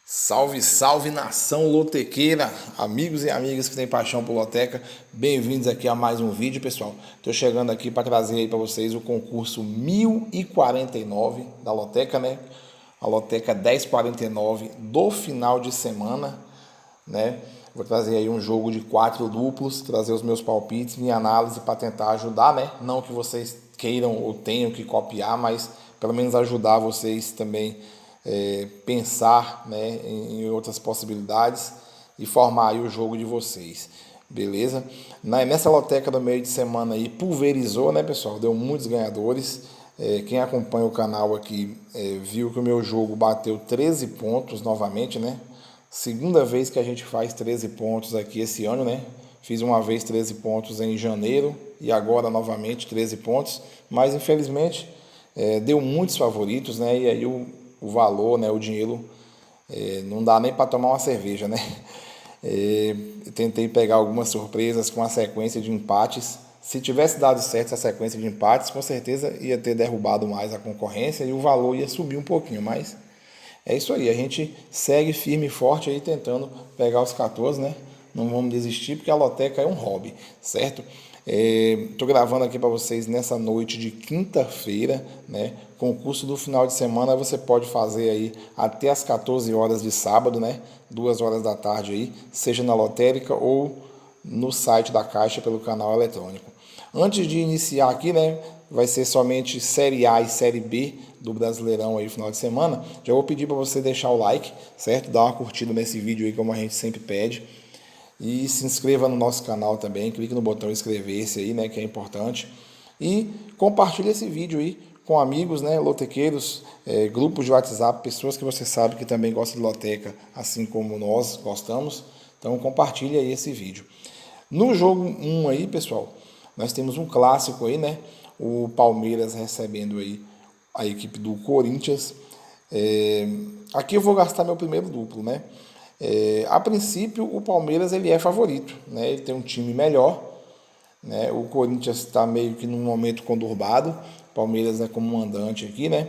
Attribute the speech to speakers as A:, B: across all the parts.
A: Salve, salve nação lotequeira, amigos e amigas que têm paixão por loteca, bem-vindos aqui a mais um vídeo, pessoal. Estou chegando aqui para trazer aí para vocês o concurso 1049 da loteca, né? A loteca 1049 do final de semana, né? Vou trazer aí um jogo de 4 duplos, trazer os meus palpites, minha análise para tentar ajudar, né? Não que vocês queiram ou tenham que copiar, mas pelo menos ajudar vocês também pensar, né, em outras possibilidades e formar aí o jogo de vocês, beleza? Nessa loteca do meio de semana aí pulverizou, né, pessoal? Deu muitos ganhadores. Quem acompanha o canal aqui viu que o meu jogo bateu 13 pontos novamente, né? Segunda vez que a gente faz 13 pontos aqui esse ano, né? Fiz uma vez 13 pontos em janeiro e agora novamente 13 pontos, mas infelizmente deu muitos favoritos, né? E aí o valor, né, o dinheiro, não dá nem para tomar uma cerveja, né? Tentei pegar algumas surpresas com a sequência de empates. Se tivesse dado certo essa sequência de empates, com certeza ia ter derrubado mais a concorrência e o valor ia subir um pouquinho, mas é isso aí, a gente segue firme e forte aí tentando pegar os 14, né? Não vamos desistir porque a loteca é um hobby, certo? Estou gravando aqui para vocês nessa noite de quinta-feira, né? Concurso do final de semana você pode fazer aí até as 14 horas de sábado, né? 2 horas da tarde aí, seja na lotérica ou no site da Caixa pelo canal eletrônico. Antes de iniciar aqui, né, vai ser somente Série A e Série B do Brasileirão aí no final de semana. Já vou pedir para você deixar o like, certo? Dar uma curtida nesse vídeo aí, como a gente sempre pede. E se inscreva no nosso canal também, clique no botão inscrever-se aí, né, que é importante. E compartilhe esse vídeo aí com amigos, né, lotequeiros, grupos de WhatsApp, pessoas que você sabe que também gostam de loteca, assim como nós gostamos. Então compartilhe aí esse vídeo. No jogo 1 aí, pessoal, nós temos um clássico aí, né? O Palmeiras recebendo aí a equipe do Corinthians. Aqui eu vou gastar meu primeiro duplo, né? A princípio, o Palmeiras ele é favorito, né? Ele tem um time melhor, né? O Corinthians está meio que num momento conturbado. O Palmeiras é como mandante aqui, né?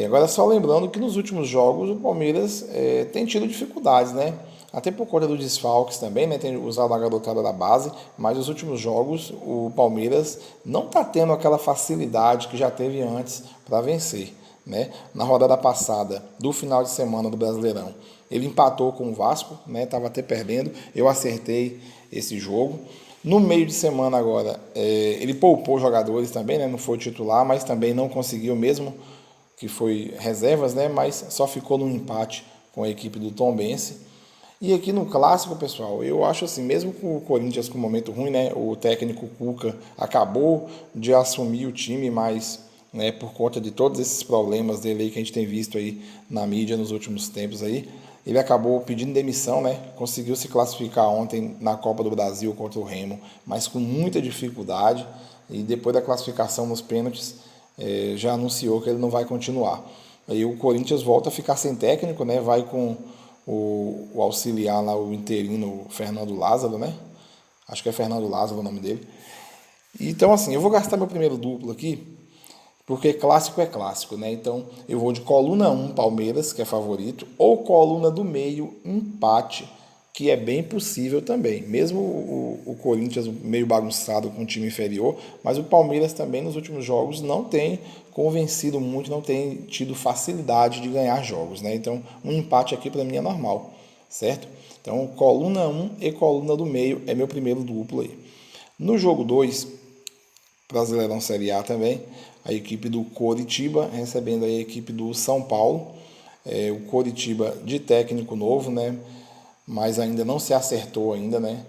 A: Agora, só lembrando que nos últimos jogos o Palmeiras tem tido dificuldades, né? Até por conta dos desfalques também, né? Tem usado a garotada da base, mas nos últimos jogos o Palmeiras não está tendo aquela facilidade que já teve antes para vencer, né? Na rodada passada do final de semana do Brasileirão, ele empatou com o Vasco, né? Tava até perdendo, eu acertei esse jogo. No meio de semana agora, ele poupou jogadores também, né? Não foi titular, mas também não conseguiu mesmo que foi reservas, né? Mas só ficou no empate com a equipe do Tombense. E aqui no clássico, pessoal, eu acho assim, mesmo com o Corinthians com um momento ruim, né? O técnico Cuca acabou de assumir o time, mas né, por conta de todos esses problemas dele aí que a gente tem visto aí na mídia nos últimos tempos aí, ele acabou pedindo demissão, né? Conseguiu se classificar ontem na Copa do Brasil contra o Remo, mas com muita dificuldade. E depois da classificação nos pênaltis, já anunciou que ele não vai continuar. Aí o Corinthians volta a ficar sem técnico, né? Vai com o auxiliar lá, o interino Fernando Lázaro, né? Acho que é Fernando Lázaro o nome dele. Então, assim, eu vou gastar meu primeiro duplo aqui, porque clássico é clássico, né? Então, eu vou de coluna 1, Palmeiras, que é favorito, ou coluna do meio, empate, que é bem possível também. Mesmo o Corinthians meio bagunçado com o time inferior, mas o Palmeiras também nos últimos jogos não tem convencido muito, não tem tido facilidade de ganhar jogos, né? Então, um empate aqui para mim é normal, certo? Então, coluna 1 e coluna do meio é meu primeiro duplo aí. No jogo 2, Brasileirão Série A também, a equipe do Coritiba recebendo a equipe do São Paulo. O Coritiba de técnico novo, né? Mas ainda não se acertou ainda, né?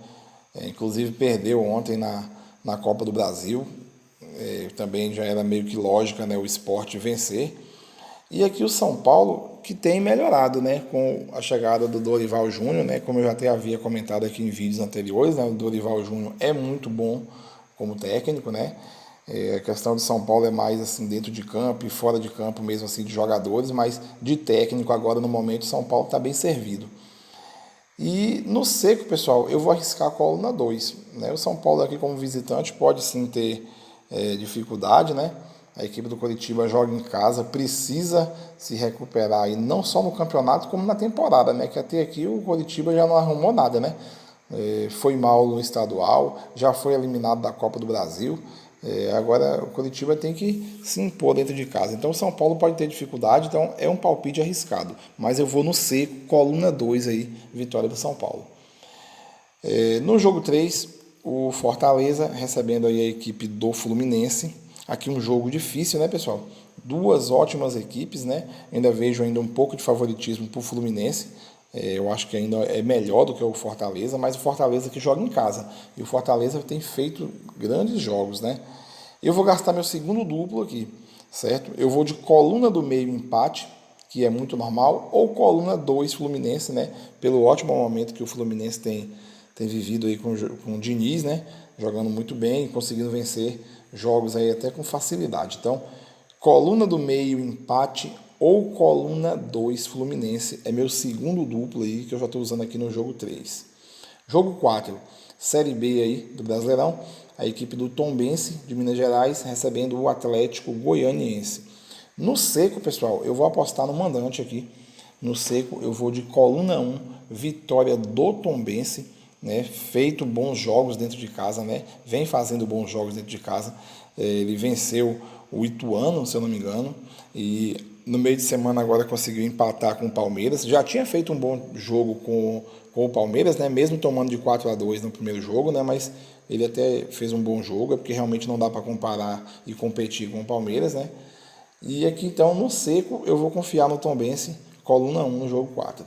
A: Inclusive perdeu ontem na Copa do Brasil. Também já era meio que lógica, né? O Sport vencer. E aqui o São Paulo, que tem melhorado, né? Com a chegada do Dorival Júnior, né? Como eu já até havia comentado aqui em vídeos anteriores, né? O Dorival Júnior é muito bom como técnico, né? A questão de São Paulo é mais assim dentro de campo e fora de campo mesmo assim de jogadores, mas de técnico agora no momento São Paulo está bem servido. E no seco, pessoal, eu vou arriscar a coluna 2, né? O São Paulo aqui como visitante pode sim ter dificuldade, né? A equipe do Coritiba joga em casa, precisa se recuperar aí, não só no campeonato, como na temporada, né? Que até aqui o Coritiba já não arrumou nada, né? Foi mal no estadual, já foi eliminado da Copa do Brasil. Agora o Coritiba tem que se impor dentro de casa. Então o São Paulo pode ter dificuldade, então é um palpite arriscado. Mas eu vou no seco, coluna 2 aí, vitória do São Paulo. No jogo 3, o Fortaleza recebendo aí a equipe do Fluminense. Aqui um jogo difícil, né, pessoal? Duas ótimas equipes, né? Ainda vejo ainda um pouco de favoritismo para o Fluminense. Eu acho que ainda é melhor do que o Fortaleza, mas o Fortaleza que joga em casa. E o Fortaleza tem feito grandes jogos, né? Eu vou gastar meu segundo duplo aqui, certo? Eu vou de coluna do meio empate, que é muito normal, ou coluna 2 Fluminense, né? Pelo ótimo momento que o Fluminense tem vivido aí com o Diniz, né? Jogando muito bem, conseguindo vencer jogos aí até com facilidade. Então, coluna do meio empate ou coluna 2 Fluminense é meu segundo duplo aí que eu já estou usando aqui no jogo 3. Jogo 4, Série B aí do Brasileirão, a equipe do Tombense de Minas Gerais recebendo o Atlético Goianiense. No seco, pessoal, eu vou apostar no mandante aqui. No seco, eu vou de coluna 1, vitória do Tombense, né? Feito bons jogos dentro de casa, né? Vem fazendo bons jogos dentro de casa. Ele venceu o Ituano, se eu não me engano, e no meio de semana agora conseguiu empatar com o Palmeiras. Já tinha feito um bom jogo com o Palmeiras, né? Mesmo tomando de 4-2 no primeiro jogo, né? Mas ele até fez um bom jogo, porque realmente não dá para comparar e competir com o Palmeiras, né? E aqui então no seco eu vou confiar no Tombense, coluna 1 no jogo 4.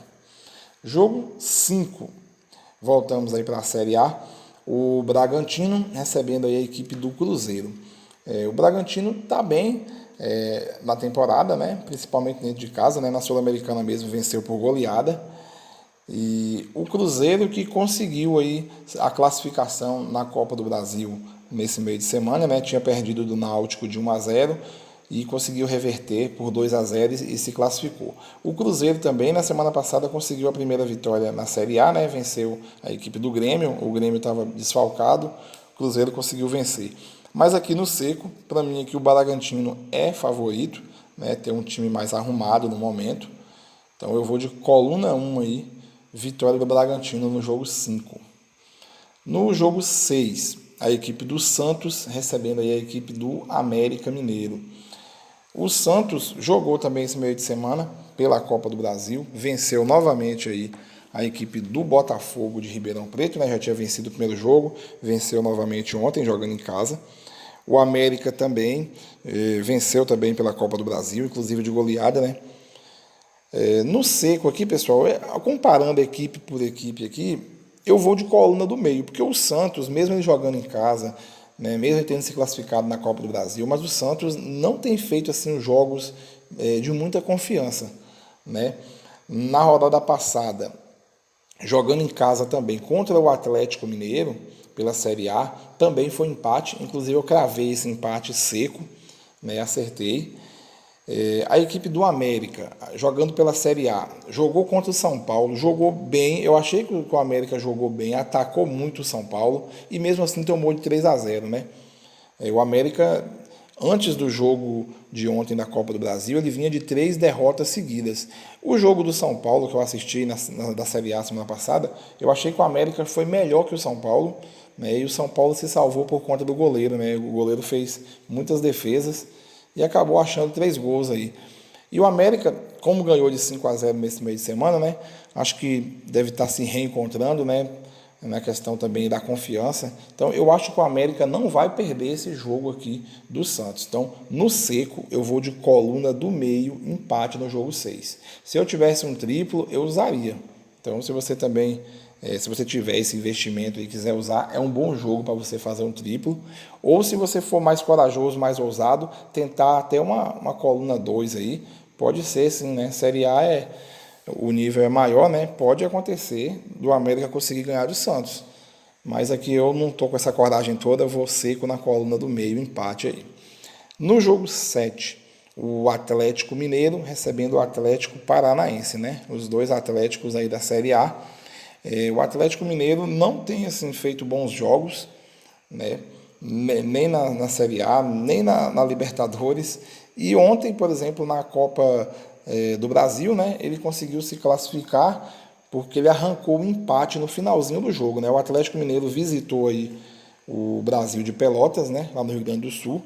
A: Jogo 5, voltamos aí para a Série A, o Bragantino recebendo aí a equipe do Cruzeiro. O Bragantino está bem na temporada, né? Principalmente dentro de casa, né? Na Sul-Americana mesmo venceu por goleada. E o Cruzeiro que conseguiu aí a classificação na Copa do Brasil nesse meio de semana, né? Tinha perdido do Náutico de 1-0 e conseguiu reverter por 2-0 e se classificou. O Cruzeiro também na semana passada conseguiu a primeira vitória na Série A, né? Venceu a equipe do Grêmio, o Grêmio estava desfalcado, o Cruzeiro conseguiu vencer. Mas aqui no seco, para mim aqui o Bragantino é favorito, né? Tem um time mais arrumado no momento. Então eu vou de coluna 1 aí, vitória do Bragantino no jogo 5. No jogo 6, a equipe do Santos recebendo aí a equipe do América Mineiro. O Santos jogou também esse meio de semana pela Copa do Brasil, venceu novamente aí a equipe do Botafogo de Ribeirão Preto, né? Já tinha vencido o primeiro jogo, venceu novamente ontem jogando em casa. O América também venceu também pela Copa do Brasil, inclusive de goleada, né? No seco aqui, pessoal, comparando equipe por equipe aqui, eu vou de coluna do meio, porque o Santos, mesmo ele jogando em casa, né, mesmo ele tendo se classificado na Copa do Brasil, mas o Santos não tem feito assim os jogos de muita confiança, né? Na rodada passada, jogando em casa também contra o Atlético Mineiro pela Série A, também foi empate, inclusive eu cravei esse empate seco, né, acertei. A equipe do América, jogando pela Série A, jogou contra o São Paulo, jogou bem, eu achei que o América jogou bem, atacou muito o São Paulo e mesmo assim tomou de 3-0, né? O América, antes do jogo de ontem da Copa do Brasil, ele vinha de 3 derrotas seguidas. O jogo do São Paulo, que eu assisti da Série A semana passada, eu achei que o América foi melhor que o São Paulo, né? E o São Paulo se salvou por conta do goleiro, né? O goleiro fez muitas defesas e acabou achando 3 gols aí. E o América, como ganhou de 5-0 nesse meio de semana, né? Acho que deve estar se reencontrando, né? Na questão também da confiança. Então, eu acho que o América não vai perder esse jogo aqui do Santos. Então, no seco, eu vou de coluna do meio, empate no jogo 6. Se eu tivesse um triplo, eu usaria. Então, se você também, se você tiver esse investimento e quiser usar, é um bom jogo para você fazer um triplo. Ou se você for mais corajoso, mais ousado, tentar até uma coluna 2 aí. Pode ser, sim, né? Série A o nível é maior, né? Pode acontecer do América conseguir ganhar do Santos. Mas aqui eu não estou com essa coragem toda, eu vou seco na coluna do meio, empate aí. No jogo 7, o Atlético Mineiro recebendo o Atlético Paranaense, né? Os dois Atléticos aí da Série A. O Atlético Mineiro não tem assim feito bons jogos, né? nem na Série A, nem na Libertadores. E ontem, por exemplo, na Copa do Brasil, né, ele conseguiu se classificar porque ele arrancou um empate no finalzinho do jogo, né? O Atlético Mineiro visitou aí o Brasil de Pelotas, né, lá no Rio Grande do Sul,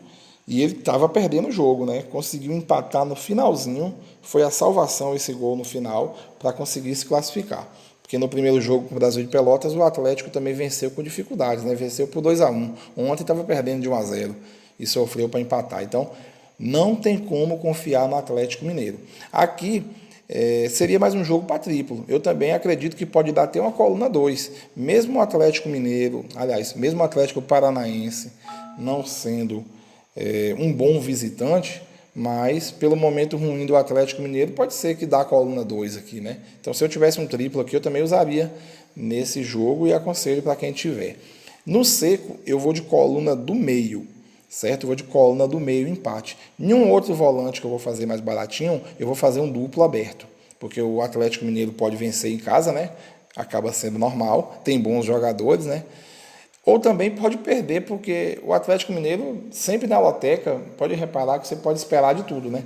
A: e ele estava perdendo o jogo, né? Conseguiu empatar no finalzinho, foi a salvação esse gol no final para conseguir se classificar. Porque no primeiro jogo com o Brasil de Pelotas, o Atlético também venceu com dificuldades, né? Venceu por 2-1. Ontem estava perdendo de 1-0 e sofreu para empatar. Então, não tem como confiar no Atlético Mineiro. Aqui seria mais um jogo para triplo. Eu também acredito que pode dar até uma coluna 2. Mesmo o Atlético Mineiro, aliás, mesmo o Atlético Paranaense não sendo um bom visitante, mas pelo momento ruim do Atlético Mineiro, pode ser que dá a coluna 2 aqui, né? Então, se eu tivesse um triplo aqui, eu também usaria nesse jogo e aconselho para quem tiver. No seco, eu vou de coluna do meio, certo? Eu vou de coluna do meio empate. Nenhum outro volante que eu vou fazer mais baratinho, eu vou fazer um duplo aberto, porque o Atlético Mineiro pode vencer em casa, né? Acaba sendo normal, tem bons jogadores, né? Ou também pode perder, porque o Atlético Mineiro, sempre na loteca, pode reparar que você pode esperar de tudo, né?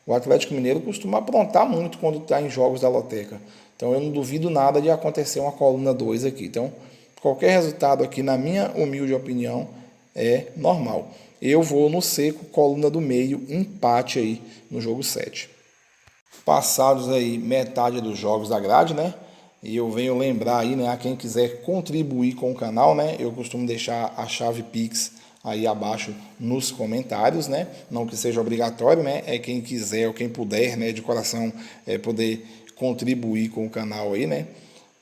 A: O Atlético Mineiro costuma aprontar muito quando está em jogos da loteca. Então eu não duvido nada de acontecer uma coluna 2 aqui. Então, qualquer resultado aqui, na minha humilde opinião, é normal. Eu vou no seco, coluna do meio, empate aí no jogo 7. Passados aí metade dos jogos da grade, né? E eu venho lembrar aí, né, a quem quiser contribuir com o canal, né? Eu costumo deixar a chave Pix aí abaixo nos comentários, né? Não que seja obrigatório, né? É quem quiser ou quem puder, né, de coração, poder contribuir com o canal aí, né?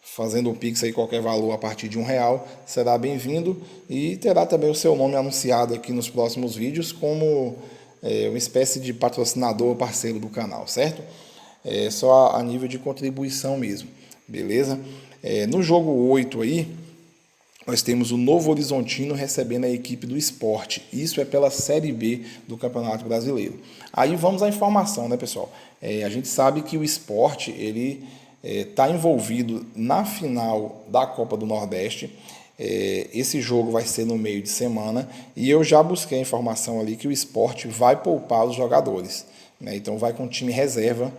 A: Fazendo o Pix aí qualquer valor a partir de R$1 será bem-vindo e terá também o seu nome anunciado aqui nos próximos vídeos como uma espécie de patrocinador ou parceiro do canal, certo? Só a nível de contribuição mesmo. Beleza? No jogo 8 aí, nós temos o Novo Horizontino recebendo a equipe do Sport. Isso é pela Série B do Campeonato Brasileiro. Aí vamos à informação, né, pessoal? A gente sabe que o Sport, ele está envolvido na final da Copa do Nordeste. Esse jogo vai ser no meio de semana e eu já busquei a informação ali que o Sport vai poupar os jogadores, né? Então vai com time reserva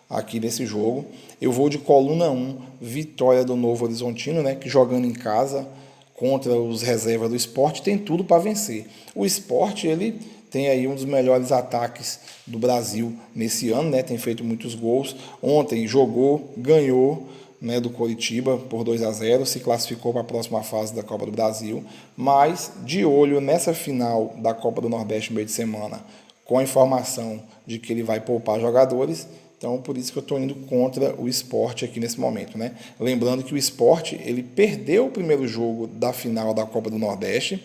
A: aqui nesse jogo. Eu vou de coluna 1, vitória do Novo Horizontino, né, que jogando em casa contra os reservas do Sport tem tudo para vencer. O Sport, ele tem aí um dos melhores ataques do Brasil nesse ano, né, tem feito muitos gols. Ontem jogou, ganhou, né, do Coritiba por 2-0, se classificou para a próxima fase da Copa do Brasil, mas de olho nessa final da Copa do Nordeste no meio de semana, com a informação de que ele vai poupar jogadores. Então, por isso que eu estou indo contra o Sport aqui nesse momento, né? Lembrando que o Sport, ele perdeu o primeiro jogo da final da Copa do Nordeste,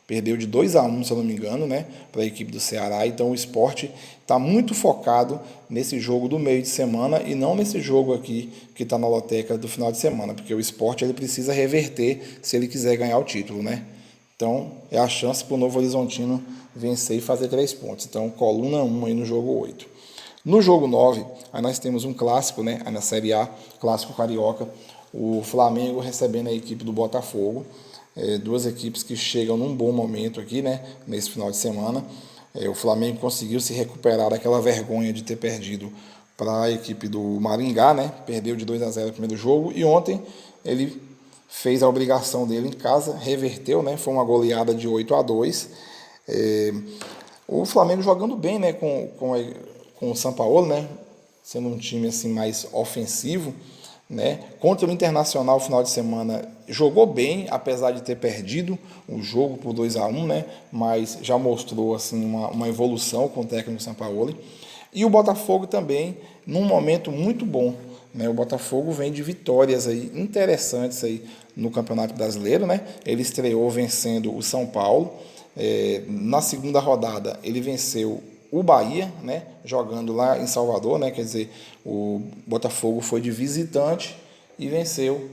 A: perdeu de 2-1, se eu não me engano, né, para a equipe do Ceará. Então, o Sport está muito focado nesse jogo do meio de semana e não nesse jogo aqui que está na loteca do final de semana, porque o Sport ele precisa reverter se ele quiser ganhar o título, né? Então, é a chance para o Novo Horizontino vencer e fazer 3 pontos. Então, coluna 1 aí no jogo 8. No jogo 9, aí nós temos um clássico, né, na Série A, clássico carioca, o Flamengo recebendo a equipe do Botafogo, duas equipes que chegam num bom momento aqui, né, nesse final de semana. O Flamengo conseguiu se recuperar daquela vergonha de ter perdido para a equipe do Maringá, né, perdeu de 2-0 no primeiro jogo, e ontem ele fez a obrigação dele em casa, reverteu, né, foi uma goleada de 8-2. O Flamengo jogando bem, né, com o São Paulo, né, sendo um time assim mais ofensivo, né, contra o Internacional no final de semana jogou bem, apesar de ter perdido o jogo por 2-1, né, mas já mostrou assim uma evolução com o técnico São Paulo. E o Botafogo também num momento muito bom, né, o Botafogo vem de vitórias aí interessantes aí no Campeonato Brasileiro, né, ele estreou vencendo o São Paulo, na segunda rodada ele venceu o Bahia, né, jogando lá em Salvador, né, quer dizer, o Botafogo foi de visitante e venceu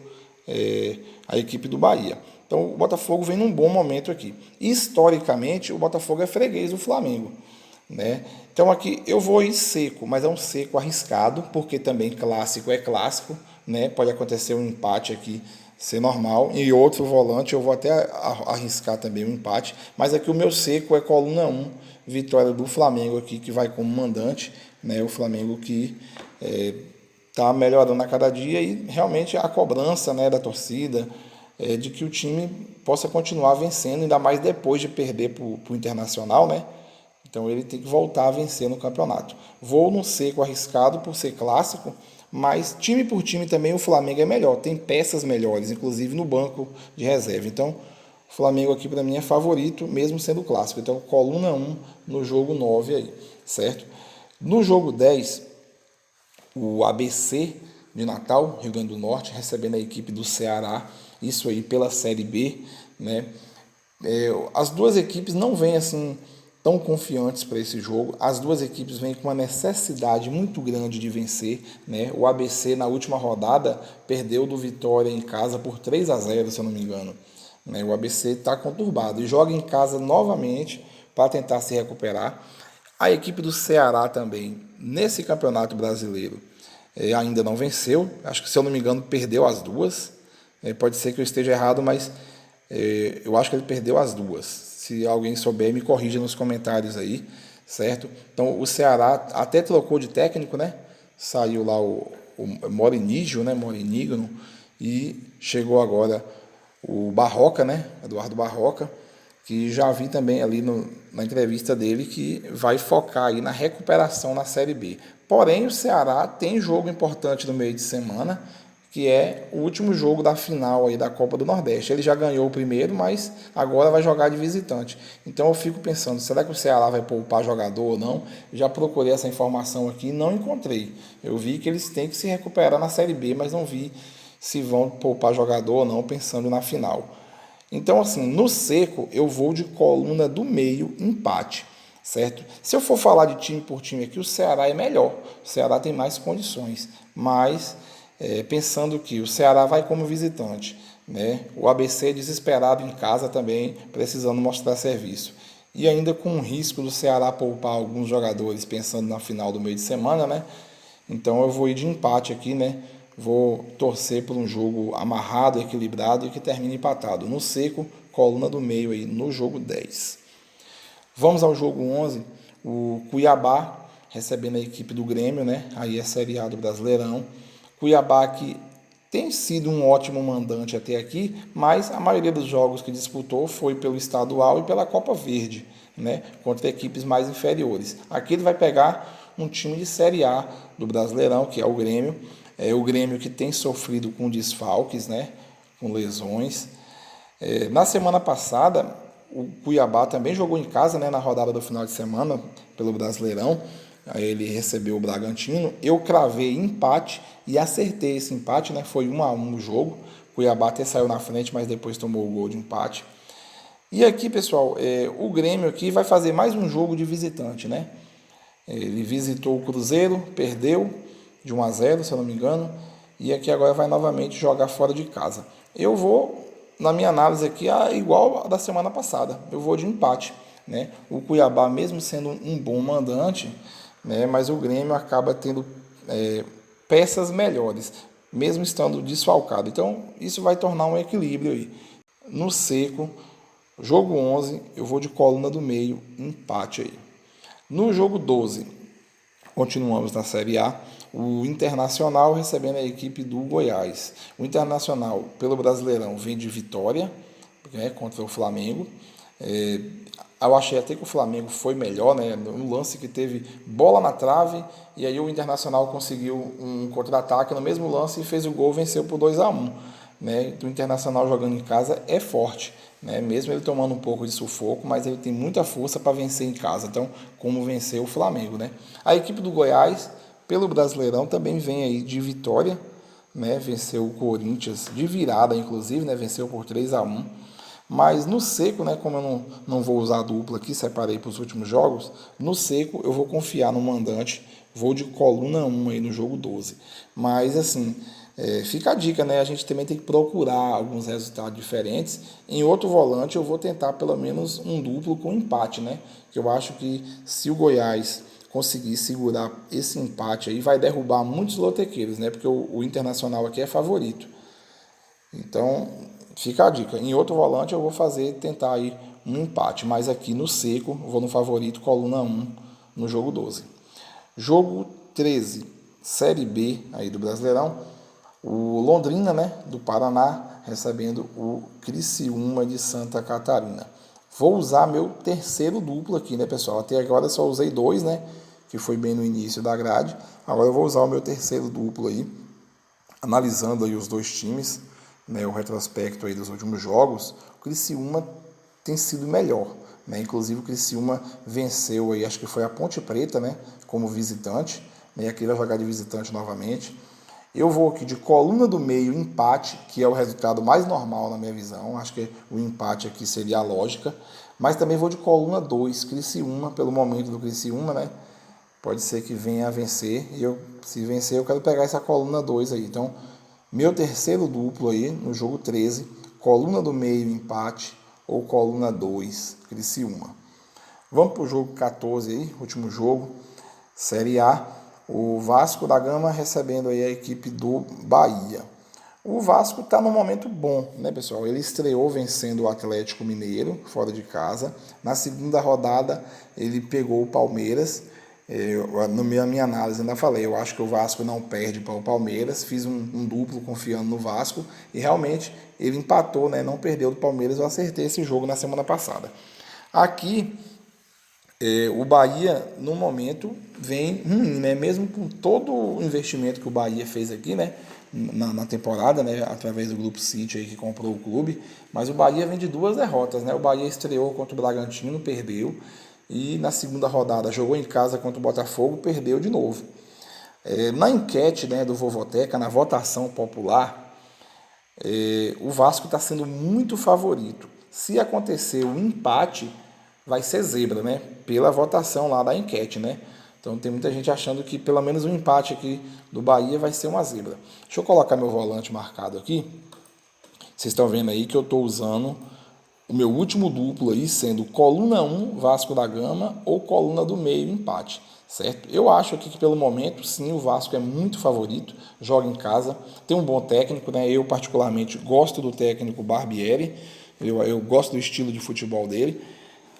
A: a equipe do Bahia. Então o Botafogo vem num bom momento aqui. Historicamente, o Botafogo é freguês do Flamengo, né? Então aqui eu vou ir seco, mas é um seco arriscado, porque também clássico é clássico, né? Pode acontecer um empate aqui ser normal. E outro volante eu vou até arriscar também um empate. Mas aqui o meu seco é coluna 1, vitória do Flamengo aqui, que vai como mandante, né? O Flamengo que está melhorando a cada dia e realmente a cobrança, né, da torcida de que o time possa continuar vencendo, ainda mais depois de perder para o Internacional, né? Então ele tem que voltar a vencer no campeonato. Vou no seco arriscado por ser clássico, mas time por time também o Flamengo é melhor. Tem peças melhores, inclusive no banco de reserva. Então o Flamengo aqui para mim é favorito, mesmo sendo clássico. Então coluna 1 no jogo 9 aí, certo? No jogo 10, o ABC de Natal, Rio Grande do Norte, recebendo a equipe do Ceará, isso aí pela Série B, né? As duas equipes não vêm assim tão confiantes para esse jogo. As duas equipes vêm com uma necessidade muito grande de vencer, né? O ABC na última rodada perdeu do Vitória em casa por 3-0, se eu não me engano. Né? O ABC está conturbado e joga em casa novamente para tentar se recuperar. A equipe do Ceará também, nesse campeonato brasileiro, ainda não venceu. Acho que, se eu não me engano, perdeu as duas. Pode ser que eu esteja errado, mas eu acho que ele perdeu as duas. Se alguém souber, me corrija nos comentários aí, certo? Então, o Ceará até trocou de técnico, né? Saiu lá o Morinigio, né? Morinigno, e chegou agora o Barroca, né? Eduardo Barroca, que já vi também ali na entrevista dele que vai focar aí na recuperação na Série B. Porém, o Ceará tem jogo importante no meio de semana, que é o último jogo da final aí da Copa do Nordeste. Ele já ganhou o primeiro, mas agora vai jogar de visitante. Então eu fico pensando, será que o Ceará vai poupar jogador ou não? Já procurei essa informação aqui e não encontrei. Eu vi que eles têm que se recuperar na Série B, mas não vi se vão poupar jogador ou não, pensando na final. Então, assim, no seco, eu vou de coluna do meio, empate, certo? Se eu for falar de time por time aqui, o Ceará é melhor. O Ceará tem mais condições, mas pensando que o Ceará vai como visitante, né? O ABC desesperado em casa também, precisando mostrar serviço. E ainda com o risco do Ceará poupar alguns jogadores, pensando na final do meio de semana, né? Então eu vou ir de empate aqui, né? Vou torcer por um jogo amarrado, equilibrado e que termine empatado. No seco, coluna do meio aí, no jogo 10. Vamos ao jogo 11, o Cuiabá recebendo a equipe do Grêmio, né? Aí é Série A do Brasileirão. Cuiabá que tem sido um ótimo mandante até aqui, mas a maioria dos jogos que disputou foi pelo estadual e pela Copa Verde, né? Contra equipes mais inferiores. Aqui ele vai pegar um time de Série A do Brasileirão, que é o Grêmio. É o Grêmio que tem sofrido com desfalques, né? Com lesões. Na semana passada, o Cuiabá também jogou em casa, né? Na rodada do final de semana pelo Brasileirão. Aí ele recebeu o Bragantino. Eu cravei empate e acertei esse empate, né? Foi 1-1 o jogo. O Cuiabá até saiu na frente, mas depois tomou o gol de empate. E aqui, pessoal, o Grêmio aqui vai fazer mais um jogo de visitante, né? Ele visitou o Cruzeiro, perdeu de 1-0, se eu não me engano, e aqui agora vai novamente jogar fora de casa. Eu vou, na minha análise aqui, igual a da semana passada. Eu vou de empate, né? O Cuiabá, mesmo sendo um bom mandante, né, mas o Grêmio acaba tendo peças melhores, mesmo estando desfalcado. Então, isso vai tornar um equilíbrio aí. No seco, jogo 11, eu vou de coluna do meio, empate aí. No jogo 12, continuamos na Série A, o Internacional recebendo a equipe do Goiás. O Internacional, pelo Brasileirão, vem de vitória, né, contra o Flamengo. Eu achei até que o Flamengo foi melhor, né? No lance que teve bola na trave, e aí o Internacional conseguiu um contra-ataque no mesmo lance e fez o gol, venceu por 2-1. Né? O Internacional jogando em casa é forte, né? Mesmo ele tomando um pouco de sufoco, mas ele tem muita força para vencer em casa. Então, como vencer o Flamengo, né? A equipe do Goiás, pelo Brasileirão, também vem aí de vitória, né? Venceu o Corinthians de virada, inclusive, né? Venceu por 3-1. Mas no seco, né, como eu não vou usar a dupla aqui, separei para os últimos jogos, no seco eu vou confiar no mandante, vou de coluna 1 aí no jogo 12. Mas assim, fica a dica, né? A gente também tem que procurar alguns resultados diferentes. Em outro volante eu vou tentar pelo menos um duplo com empate, né? Que eu acho que se o Goiás conseguir segurar esse empate aí, vai derrubar muitos lotequeiros, né? Porque o Internacional aqui é favorito. Então, fica a dica. Em outro volante eu vou tentar aí um empate, mas aqui no seco vou no favorito, coluna 1, no jogo 12. Jogo 13, Série B aí do Brasileirão. O Londrina, né, do Paraná, recebendo o Criciúma de Santa Catarina. Vou usar meu terceiro duplo aqui, né, pessoal? Até agora eu só usei 2, né, que foi bem no início da grade. Agora eu vou usar o meu terceiro duplo aí, analisando aí os dois times, né, o retrospecto aí dos últimos jogos. O Criciúma tem sido melhor, né? Inclusive o Criciúma venceu aí, acho que foi a Ponte Preta, né, como visitante, né, e aqui vai jogar de visitante novamente. Eu vou aqui de coluna do meio, empate, que é o resultado mais normal na minha visão. Acho que o empate aqui seria a lógica. Mas também vou de coluna 2, Criciúma, pelo momento do Criciúma, né? Pode ser que venha a vencer. E se vencer, eu quero pegar essa coluna 2 aí. Então, meu terceiro duplo aí, no jogo 13, coluna do meio, empate, ou coluna 2, Criciúma. Vamos para o jogo 14 aí, último jogo, Série A. O Vasco da Gama recebendo aí a equipe do Bahia. O Vasco está num momento bom, né, pessoal? Ele estreou vencendo o Atlético Mineiro, fora de casa. Na segunda rodada, ele pegou o Palmeiras. Na minha análise, ainda falei, eu acho que o Vasco não perde para o Palmeiras. Fiz um duplo confiando no Vasco e realmente ele empatou, né? Não perdeu do Palmeiras. Eu acertei esse jogo na semana passada. Aqui, o Bahia, no momento, vem ruim, né? Mesmo com todo o investimento que o Bahia fez aqui, né? Na temporada, né? Através do Grupo City aí que comprou o clube. Mas o Bahia vem de 2 derrotas, né? O Bahia estreou contra o Bragantino, perdeu. E na segunda rodada jogou em casa contra o Botafogo, perdeu de novo. Na enquete, né, do Vovoteca, na votação popular, o Vasco está sendo muito favorito. Se acontecer o empate, vai ser zebra, né? Pela votação lá da enquete, né? Então tem muita gente achando que pelo menos um empate aqui do Bahia vai ser uma zebra. Deixa eu colocar meu volante marcado aqui. Vocês estão vendo aí que eu estou usando o meu último duplo aí, sendo coluna 1, Vasco da Gama, ou coluna do meio, empate. Certo? Eu acho aqui que pelo momento, sim, o Vasco é muito favorito, joga em casa, tem um bom técnico, né? Eu particularmente gosto do técnico Barbieri, eu gosto do estilo de futebol dele.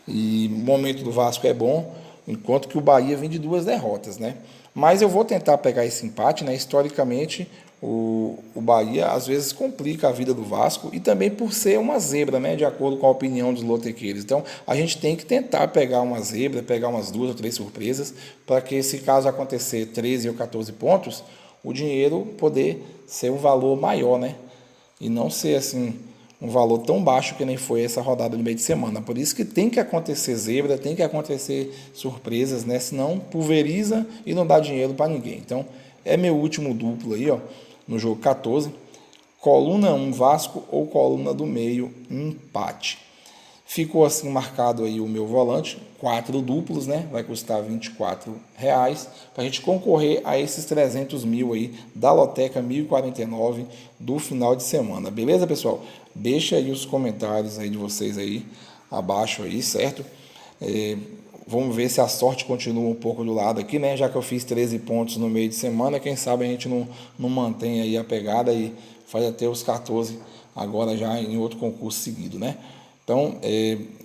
A: E o momento do Vasco é bom, enquanto que o Bahia vem de 2 derrotas, né? Mas eu vou tentar pegar esse empate, né? Historicamente, o Bahia às vezes complica a vida do Vasco e também por ser uma zebra, né? De acordo com a opinião dos lotequeiros. Então, a gente tem que tentar pegar uma zebra, pegar umas 2 ou 3 surpresas, para que se caso acontecer 13 ou 14 pontos, o dinheiro poder ser um valor maior, né? E não ser assim um valor tão baixo que nem foi essa rodada de meio de semana. Por isso que tem que acontecer zebra, tem que acontecer surpresas, né? Senão pulveriza e não dá dinheiro para ninguém. Então, é meu último duplo aí, ó, no jogo 14. Coluna 1 Vasco ou coluna do meio empate. Ficou assim marcado aí o meu volante, 4 duplos, né? Vai custar R$24 para a gente concorrer a esses 300 mil aí da Loteca 1049 do final de semana. Beleza, pessoal? Deixa aí os comentários aí de vocês aí abaixo aí, certo? Vamos ver se a sorte continua um pouco do lado aqui, né? Já que eu fiz 13 pontos no meio de semana, quem sabe a gente não mantém aí a pegada e faz até os 14 agora já em outro concurso seguido, né? Então,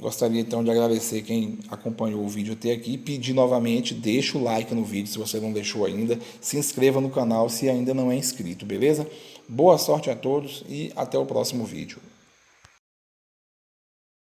A: gostaria então de agradecer quem acompanhou o vídeo até aqui, pedir novamente, deixa o like no vídeo se você não deixou ainda, se inscreva no canal se ainda não é inscrito, beleza? Boa sorte a todos e até o próximo vídeo.